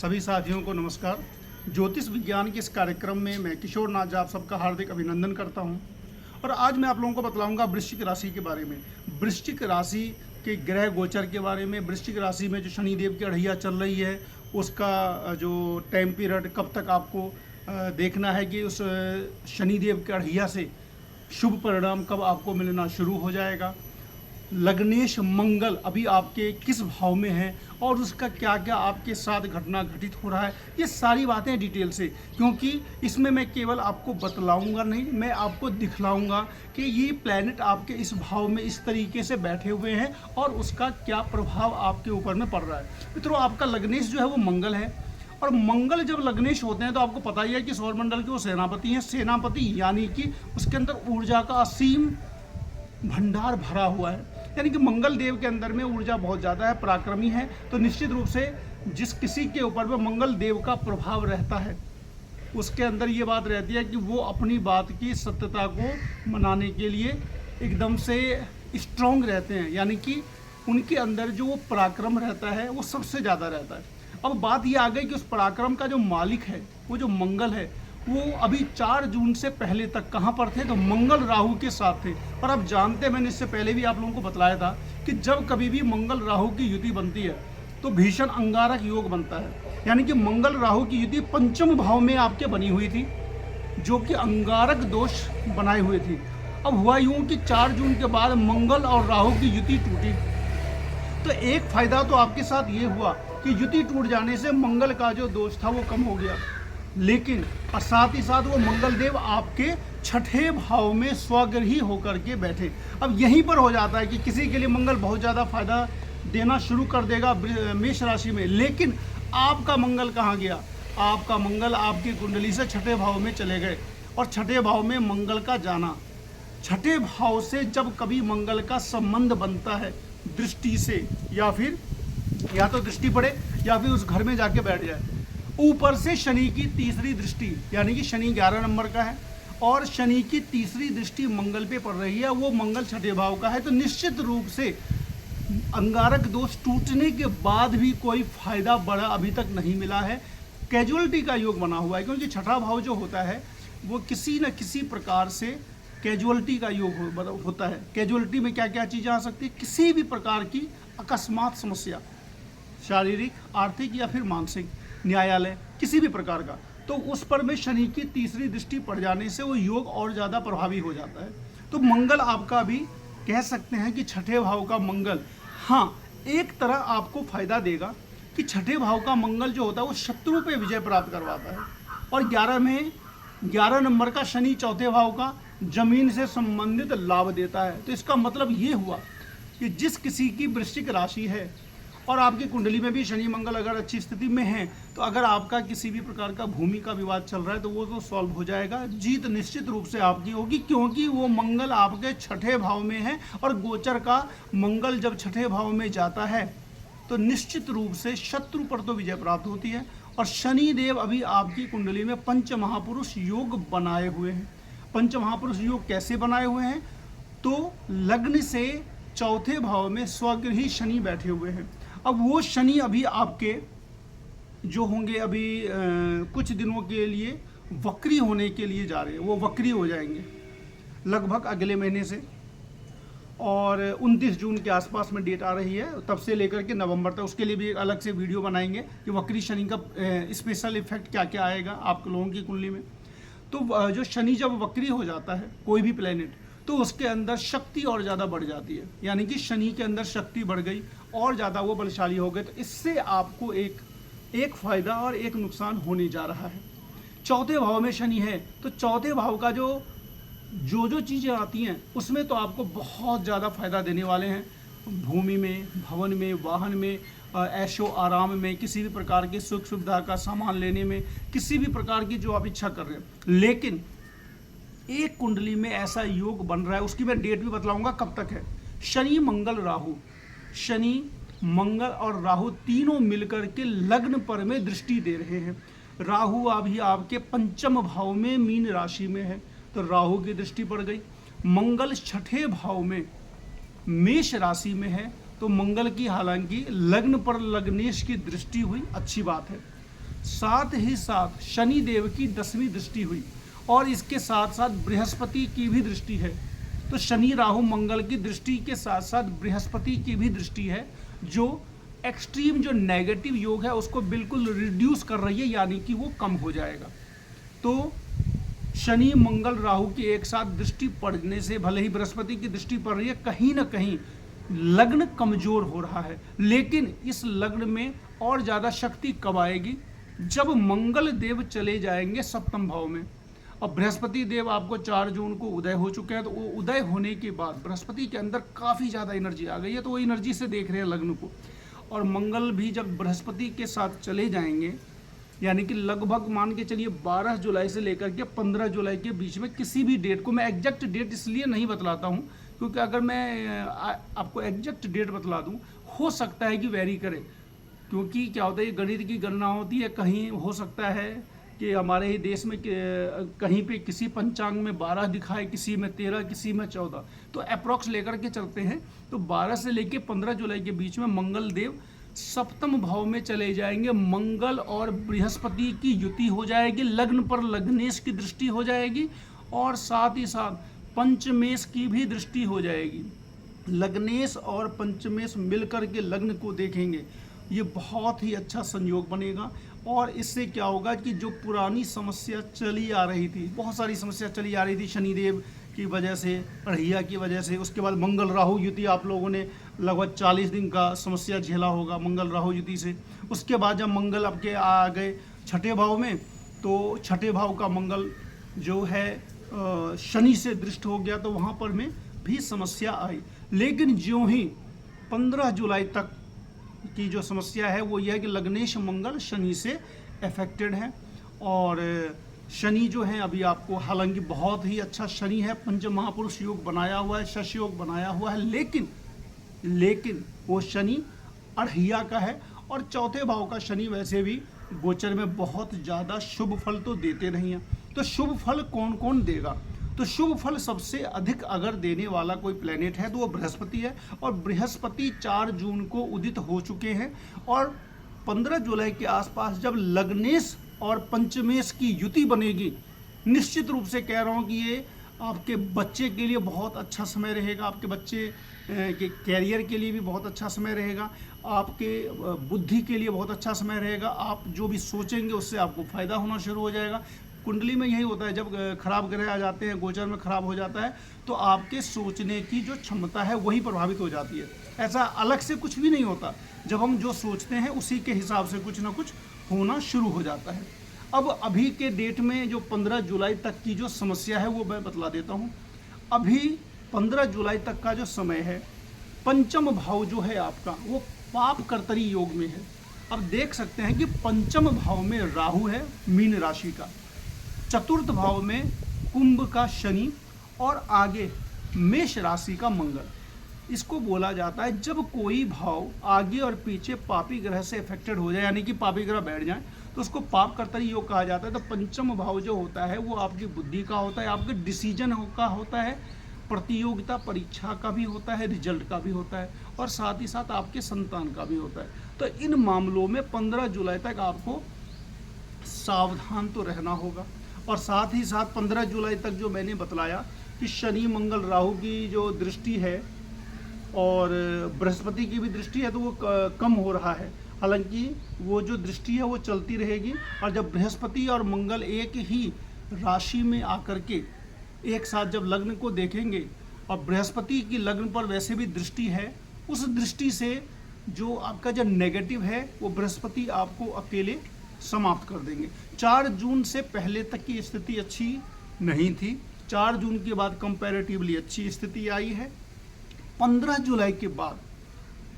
सभी साथियों को नमस्कार। ज्योतिष विज्ञान के इस कार्यक्रम में मैं किशोर नाथ आप सबका हार्दिक अभिनंदन करता हूं। और आज मैं आप लोगों को बतलाऊंगा वृश्चिक राशि के बारे में, वृश्चिक राशि के ग्रह गोचर के बारे में। वृश्चिक राशि में जो शनिदेव की अढ़ैया चल रही है उसका जो टाइम पीरियड कब तक आपको देखना है कि उस शनिदेव की अढ़ैया से शुभ परिणाम कब आपको मिलना शुरू हो जाएगा। लग्नेश मंगल अभी आपके किस भाव में है और उसका क्या क्या आपके साथ घटना घटित हो रहा है, ये सारी बातें डिटेल से, क्योंकि इसमें मैं केवल आपको बतलाऊंगा नहीं, मैं आपको दिखलाऊंगा कि ये प्लैनेट आपके इस भाव में इस तरीके से बैठे हुए हैं और उसका क्या प्रभाव आपके ऊपर में पड़ रहा है। मित्रों, आपका लग्नेश जो है वो मंगल है और मंगल जब लग्नेश होते हैं तो आपको पता ही है कि सौरमंडल के वो सेनापति हैं। सेनापति यानी कि उसके अंदर ऊर्जा का असीम भंडार भरा हुआ है, यानी कि मंगल देव के अंदर में ऊर्जा बहुत ज़्यादा है, पराक्रमी है। तो निश्चित रूप से जिस किसी के ऊपर में मंगल देव का प्रभाव रहता है उसके अंदर ये बात रहती है कि वो अपनी बात की सत्यता को मनाने के लिए एकदम से स्ट्रॉन्ग रहते हैं, यानी कि उनके अंदर जो वो पराक्रम रहता है वो सबसे ज़्यादा रहता है। अब बात ये आ गई कि उस पराक्रम का जो मालिक है वो जो मंगल है वो अभी 4 जून से पहले तक कहाँ पर थे, तो मंगल राहु के साथ थे। और आप जानते हैं, मैंने इससे पहले भी आप लोगों को बतलाया था कि जब कभी भी मंगल राहु की युति बनती है तो भीषण अंगारक योग बनता है, यानी कि मंगल राहु की युति पंचम भाव में आपके बनी हुई थी जो कि अंगारक दोष बनाए हुए थी। अब हुआ यूं कि 4 जून के बाद मंगल और राहु की युति टूटी, तो एक फायदा तो आपके साथ ये हुआ कि युति टूट जाने से मंगल का जो दोष था वो कम हो गया, लेकिन और साथ ही साथ वो मंगल देव आपके छठे भाव में स्वग्रही होकर के बैठे। अब यहीं पर हो जाता है कि किसी के लिए मंगल बहुत ज़्यादा फायदा देना शुरू कर देगा मेष राशि में, लेकिन आपका मंगल कहाँ गया? आपका मंगल आपकी कुंडली से छठे भाव में चले गए। और छठे भाव में मंगल का जाना, छठे भाव से जब कभी मंगल का संबंध बनता है दृष्टि से, या तो दृष्टि पड़े या फिर उस घर में जाके बैठ जाए, ऊपर से शनि की तीसरी दृष्टि, यानी कि शनि 11 नंबर का है और शनि की तीसरी दृष्टि मंगल पे पड़ रही है, वो मंगल छठे भाव का है। तो निश्चित रूप से अंगारक दोष टूटने के बाद भी कोई फायदा बड़ा अभी तक नहीं मिला है। कैजुअलिटी का योग बना हुआ है, क्योंकि छठा भाव जो होता है वो किसी न किसी प्रकार से कैजुअलिटी का योग होता है। कैजुअलिटी में क्या क्या चीज़ें आ सकती है? किसी भी प्रकार की अकस्मात समस्या, शारीरिक, आर्थिक या फिर मानसिक, न्यायालय, किसी भी प्रकार का, तो उस पर में शनि की तीसरी दृष्टि पड़ जाने से वो योग और ज़्यादा प्रभावी हो जाता है। तो मंगल आपका भी कह सकते हैं कि छठे भाव का मंगल, हाँ, एक तरह आपको फायदा देगा कि छठे भाव का मंगल जो होता है वो शत्रु पे विजय प्राप्त करवाता है। और 11 नंबर का शनि चौथे भाव का जमीन से संबंधित लाभ देता है। तो इसका मतलब ये हुआ कि जिस किसी की वृश्चिक राशि है और आपकी कुंडली में भी शनि मंगल अगर अच्छी स्थिति में है, तो अगर आपका किसी भी प्रकार का भूमि का विवाद चल रहा है तो वो तो सॉल्व हो जाएगा। जीत निश्चित रूप से आपकी होगी, क्योंकि वो मंगल आपके छठे भाव में है और गोचर का मंगल जब छठे भाव में जाता है तो निश्चित रूप से शत्रु पर तो विजय प्राप्त होती है। और शनि देव अभी आपकी कुंडली में पंच महापुरुष योग बनाए हुए हैं। पंच महापुरुष योग कैसे बनाए हुए हैं? तो लग्न से चौथे भाव में स्वगृही शनि बैठे हुए हैं। अब वो शनि अभी आपके जो होंगे अभी कुछ दिनों के लिए वक्री होने के लिए जा रहे हैं, वो वक्री हो जाएंगे लगभग अगले महीने से, और 29 जून के आसपास में डेट आ रही है, तब से लेकर के नवंबर तक। उसके लिए भी एक अलग से वीडियो बनाएंगे कि वक्री शनि का स्पेशल इफेक्ट क्या क्या आएगा आप लोगों की कुंडली में। तो जो शनि जब वक्री हो जाता है कोई भी प्लेनेट, तो उसके अंदर शक्ति और ज़्यादा बढ़ जाती है, यानी कि शनि के अंदर शक्ति बढ़ गई और ज़्यादा वो बलशाली हो गए। तो इससे आपको एक फायदा और एक नुकसान होने जा रहा है। चौथे भाव में शनि है तो चौथे भाव का जो चीज़ें आती हैं उसमें तो आपको बहुत ज़्यादा फायदा देने वाले हैं। भूमि में, भवन में, वाहन में, ऐशो आराम में, किसी भी प्रकार की सुख सुविधा का सामान लेने में, किसी भी प्रकार की जो आप इच्छा कर रहे हैं। लेकिन एक कुंडली में ऐसा योग बन रहा है, उसकी मैं डेट भी बतलाऊंगा कब तक है। शनि मंगल राहु, शनि मंगल और राहु तीनों मिलकर के लग्न पर में दृष्टि दे रहे हैं। राहु अभी आपके पंचम भाव में मीन राशि में है, तो राहु की दृष्टि पड़ गई। मंगल छठे भाव में मेष राशि में है, तो मंगल की हालांकि लग्न पर लग्नेश की दृष्टि हुई, अच्छी बात है। साथ ही साथ शनि देव की 10वीं दृष्टि हुई और इसके साथ साथ बृहस्पति की भी दृष्टि है। तो शनि राहु मंगल की दृष्टि के साथ साथ बृहस्पति की भी दृष्टि है, जो एक्सट्रीम जो नेगेटिव योग है उसको बिल्कुल रिड्यूस कर रही है, यानी कि वो कम हो जाएगा। तो शनि मंगल राहु की एक साथ दृष्टि पड़ने से, भले ही बृहस्पति की दृष्टि पड़ रही है, कहीं ना कहीं लग्न कमजोर हो रहा है। लेकिन इस लग्न में और ज़्यादा शक्ति कब आएगी? जब मंगल देव चले जाएंगे सप्तम भाव में। और बृहस्पति देव आपको 4 जून को उदय हो चुके हैं, तो वो उदय होने के बाद बृहस्पति के अंदर काफ़ी ज़्यादा एनर्जी आ गई है, तो वो एनर्जी से देख रहे हैं लग्न को। और मंगल भी जब बृहस्पति के साथ चले जाएंगे, यानी कि लगभग मान के चलिए 12 जुलाई से लेकर के 15 जुलाई के बीच में किसी भी डेट को, मैं एग्जैक्ट डेट इसलिए नहीं बतलाता हूँ क्योंकि अगर मैं आपको एग्जैक्ट डेट बतला दूँ, हो सकता है कि वेरी करे, क्योंकि क्या होता है ये गणित की गणना होती है। कहीं हो सकता है कि हमारे ही देश में कहीं पे किसी पंचांग में 12 दिखाए, किसी में 13, किसी में 14, तो अप्रॉक्स लेकर के चलते हैं। तो 12 से लेके 15 जुलाई के बीच में मंगल देव सप्तम भाव में चले जाएंगे। मंगल और बृहस्पति की युति हो जाएगी, लग्न पर लग्नेश की दृष्टि हो जाएगी और साथ ही साथ पंचमेश की भी दृष्टि हो जाएगी। लग्नेश और पंचमेश मिलकर के लग्न को देखेंगे, ये बहुत ही अच्छा संयोग बनेगा। और इससे क्या होगा कि जो पुरानी समस्या चली आ रही थी, बहुत सारी समस्या चली आ रही थी शनिदेव की वजह से, अड़हिया की वजह से, उसके बाद मंगल राहु युति आप लोगों ने लगभग 40 दिन का समस्या झेला होगा मंगल राहु युति से। उसके बाद जब मंगल आपके आ गए छठे भाव में, तो छठे भाव का मंगल जो है शनि से दृष्ट हो गया, तो वहाँ पर में भी समस्या आई। लेकिन ज्यों ही 15 जुलाई तक की जो समस्या है वो यह है कि लग्नेश मंगल शनि से अफेक्टेड है। और शनि जो है अभी आपको, हालांकि बहुत ही अच्छा शनि है, पंच महापुरुष योग बनाया हुआ है, शश योग बनाया हुआ है, लेकिन वो शनि अड़हिया का है। और चौथे भाव का शनि वैसे भी गोचर में बहुत ज़्यादा शुभ फल तो देते नहीं हैं। तो शुभ फल कौन कौन देगा? तो शुभ फल सबसे अधिक अगर देने वाला कोई प्लेनेट है तो वो बृहस्पति है। और बृहस्पति 4 जून को उदित हो चुके हैं और 15 जुलाई के आसपास जब लग्नेश और पंचमेश की युति बनेगी, निश्चित रूप से कह रहा हूँ कि ये आपके बच्चे के लिए बहुत अच्छा समय रहेगा, आपके बच्चे के कैरियर के लिए भी बहुत अच्छा समय रहेगा, आपके बुद्धि के लिए बहुत अच्छा समय रहेगा। आप जो भी सोचेंगे उससे आपको फ़ायदा होना शुरू हो जाएगा। कुंडली में यही होता है, जब खराब ग्रह आ जाते हैं, गोचर में खराब हो जाता है, तो आपके सोचने की जो क्षमता है वही प्रभावित हो जाती है। ऐसा अलग से कुछ भी नहीं होता, जब हम जो सोचते हैं उसी के हिसाब से कुछ ना कुछ होना शुरू हो जाता है। अब अभी के डेट में जो 15 जुलाई तक की जो समस्या है वो मैं बतला देता हूँ। अभी 15 जुलाई तक का जो समय है, पंचम भाव जो है आपका वो पाप कर्तरी योग में है। अब देख सकते हैं कि पंचम भाव में राहु है मीन राशि का, चतुर्थ भाव में कुंभ का शनि और आगे मेष राशि का मंगल। इसको बोला जाता है जब कोई भाव आगे और पीछे पापी ग्रह से अफेक्टेड हो जाए, यानी कि पापी ग्रह बैठ जाए, तो उसको पाप कर्तरी योग कहा जाता है। तो पंचम भाव जो होता है वो आपकी बुद्धि का होता है, आपके डिसीजन का होता है, प्रतियोगिता परीक्षा का भी होता है, रिजल्ट का भी होता है, और साथ ही साथ आपके संतान का भी होता है। तो इन मामलों में 15 जुलाई तक आपको सावधान तो रहना होगा। और साथ ही साथ 15 जुलाई तक जो मैंने बतलाया कि शनि मंगल राहु की जो दृष्टि है और बृहस्पति की भी दृष्टि है, तो वो कम हो रहा है। हालांकि वो जो दृष्टि है वो चलती रहेगी। और जब बृहस्पति और मंगल एक ही राशि में आकर के एक साथ जब लग्न को देखेंगे, और बृहस्पति की लग्न पर वैसे भी दृष्टि है, उस दृष्टि से जो आपका जो नेगेटिव है वो बृहस्पति आपको अकेले समाप्त कर देंगे। 4 जून से पहले तक की स्थिति अच्छी नहीं थी, 4 जून के बाद कंपैरेटिवली अच्छी स्थिति आई है। 15 जुलाई के बाद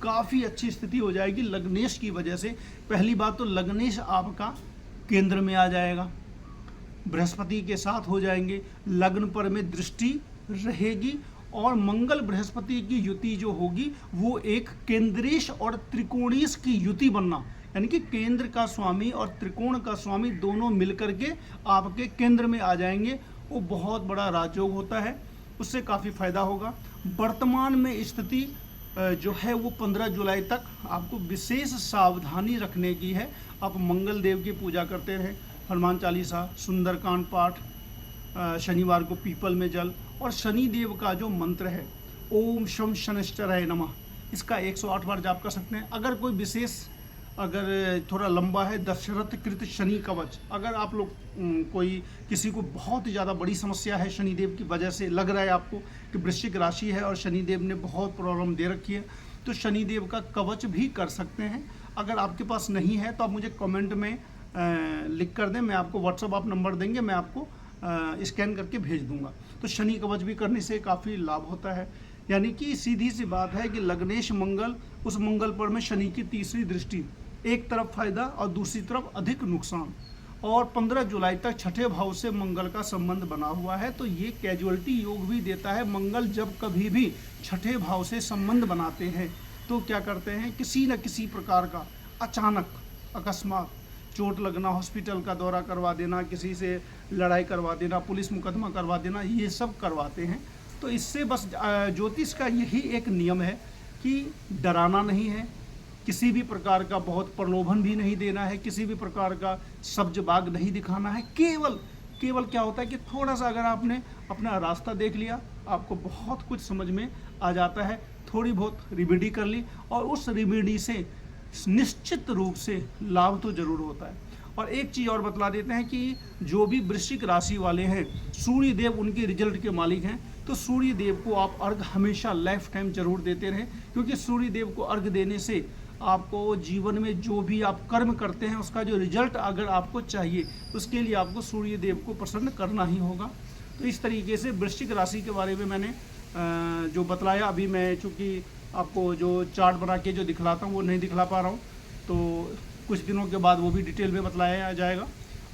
काफ़ी अच्छी स्थिति हो जाएगी लग्नेश की वजह से। पहली बात तो लग्नेश आपका केंद्र में आ जाएगा, बृहस्पति के साथ हो जाएंगे, लग्न पर में दृष्टि रहेगी, और मंगल बृहस्पति की युति जो होगी वो एक केंद्रेश और त्रिकोणीश की युति बनना, यानी कि केंद्र का स्वामी और त्रिकोण का स्वामी दोनों मिलकर के आपके केंद्र में आ जाएंगे। वो बहुत बड़ा राजयोग होता है, उससे काफ़ी फायदा होगा। वर्तमान में स्थिति जो है वो 15 जुलाई तक आपको विशेष सावधानी रखने की है। आप मंगल देव की पूजा करते रहें, हनुमान चालीसा, सुंदरकांड पाठ, शनिवार को पीपल में जल, और शनि देव का जो मंत्र है ओम शम शनिश्चराय नमः, इसका 108 बार जाप कर सकते हैं। अगर कोई विशेष, अगर थोड़ा लंबा है, दशरथ कृत शनि कवच, अगर आप लोग कोई किसी को बहुत ज़्यादा बड़ी समस्या है शनिदेव की वजह से, लग रहा है आपको कि वृश्चिक राशि है और शनिदेव ने बहुत प्रॉब्लम दे रखी है, तो शनिदेव का कवच भी कर सकते हैं। अगर आपके पास नहीं है तो आप मुझे कमेंट में लिख कर दें, मैं आपको व्हाट्सअप आप नंबर देंगे, मैं आपको स्कैन करके भेज दूंगा। तो शनि कवच भी करने से काफ़ी लाभ होता है। यानी कि सीधी सी बात है कि लग्नेश मंगल, उस मंगल पर में शनि की तीसरी दृष्टि, एक तरफ फायदा और दूसरी तरफ अधिक नुकसान। और 15 जुलाई तक छठे भाव से मंगल का संबंध बना हुआ है, तो ये कैजुअलिटी योग भी देता है। मंगल जब कभी भी छठे भाव से संबंध बनाते हैं तो क्या करते हैं, किसी न किसी प्रकार का अचानक अकस्मात चोट लगना, हॉस्पिटल का दौरा करवा देना, किसी से लड़ाई करवा देना, पुलिस मुकदमा करवा देना, ये सब करवाते हैं। तो इससे बस ज्योतिष का यही एक नियम है कि डराना नहीं है, किसी भी प्रकार का बहुत प्रलोभन भी नहीं देना है, किसी भी प्रकार का सब्ज बाग नहीं दिखाना है। केवल क्या होता है कि थोड़ा सा अगर आपने अपना रास्ता देख लिया, आपको बहुत कुछ समझ में आ जाता है, थोड़ी बहुत रिमेडी कर ली और उस रिमेडी से निश्चित रूप से लाभ तो जरूर होता है। और एक चीज़ और बतला देते हैं कि जो भी वृश्चिक राशि वाले हैं, सूर्य देव उनके रिजल्ट के मालिक हैं, तो सूर्य देव को आप अर्घ हमेशा लाइफ टाइम जरूर देते रहें, क्योंकि सूर्य देव को अर्घ देने से आपको जीवन में जो भी आप कर्म करते हैं उसका जो रिजल्ट अगर आपको चाहिए, उसके लिए आपको सूर्य देव को प्रसन्न करना ही होगा। तो इस तरीके से वृश्चिक राशि के बारे में मैंने जो बतलाया, अभी मैं चूँकि आपको जो चार्ट बना के जो दिखलाता हूँ वो नहीं दिखला पा रहा हूँ, तो कुछ दिनों के बाद वो भी डिटेल में बतलाया जाएगा।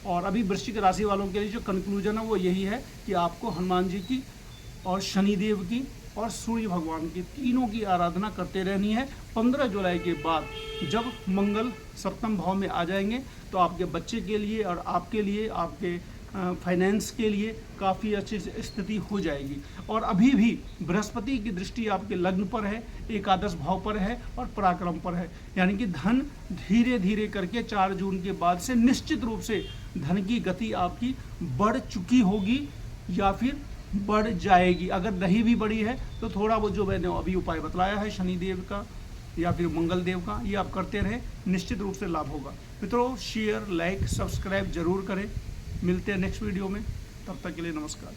और अभी वृश्चिक राशि वालों के लिए जो कंक्लूजन है वो यही है कि आपको हनुमान जी की और शनिदेव की और सूर्य भगवान की, तीनों की आराधना करते रहनी है। 15 जुलाई के बाद जब मंगल सप्तम भाव में आ जाएंगे तो आपके बच्चे के लिए और आपके लिए, आपके फाइनेंस के लिए काफ़ी अच्छी स्थिति हो जाएगी। और अभी भी बृहस्पति की दृष्टि आपके लग्न पर है, एकादश भाव पर है और पराक्रम पर है, यानी कि धन धीरे धीरे करके 4 जून के बाद से निश्चित रूप से धन की गति आपकी बढ़ चुकी होगी या फिर बढ़ जाएगी। अगर नहीं भी बढ़ी है तो थोड़ा वो जो मैंने अभी उपाय बतलाया है शनिदेव का या फिर मंगल देव का, ये आप करते रहें, निश्चित रूप से लाभ होगा। मित्रों, शेयर, लाइक, सब्सक्राइब जरूर करें। मिलते हैं नेक्स्ट वीडियो में, तब तक के लिए नमस्कार।